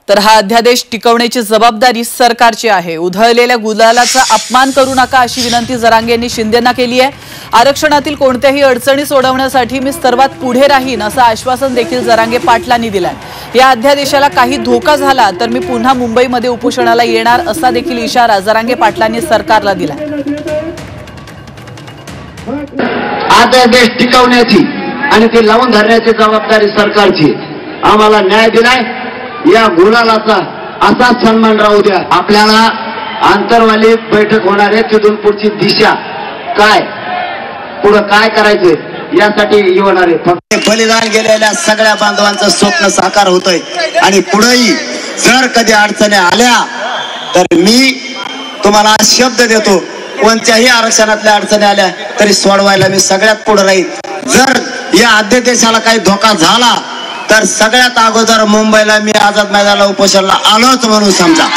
तर हा अध्यादेश टिकवण्याची जबाबदारी सरकारची आहे। उधळलेल्या गुलालाचा अपमान करू नका अशी विनंती जरांगे यांनी शिंदेंना केली आहे। आरक्षणातील कोणत्याही अडचणी सोडवण्यासाठी मी सर्वात पुढे राहीन असं आश्वासन देखील जरांगे पाटलांनी दिलंय। या अध्यादेशाला काही धोका झाला तर मी पुन्हा मुंबईमध्ये उपोषणाला येणार असा देखील इशारा जरांगे पाटलांनी सरकारला दिलाय। अध्यादेश टिकवण्याची आणि ते लावून धरण्याची जबाबदारी सरकारची। आम्हाला न्याय दिलाय, या गुलालाचा असा सन्मान राहू द्या। आपल्याला आंतरवाली बैठक होणार आहे, तिथून पुढची दिशा काय, पुढे काय करायचंय यासाठी होणार आहे। फक्त बलिदान गेलेल्या सगळ्या बांधवांचं स्वप्न साकार होतंय आणि पुढेही जर कधी अडचणी आल्या तर मी तुम्हाला शब्द देतो, कोणत्याही आरक्षणातल्या अडचणी आल्या तरी सोडवायला मी सगळ्यात पुढे राहील। जर या अध्यादेशाला काही धोका झाला तर सगळ्यात अगोदर मुंबईला मी आझाद मैदानाला उपोषणाला आलोच म्हणून समजा।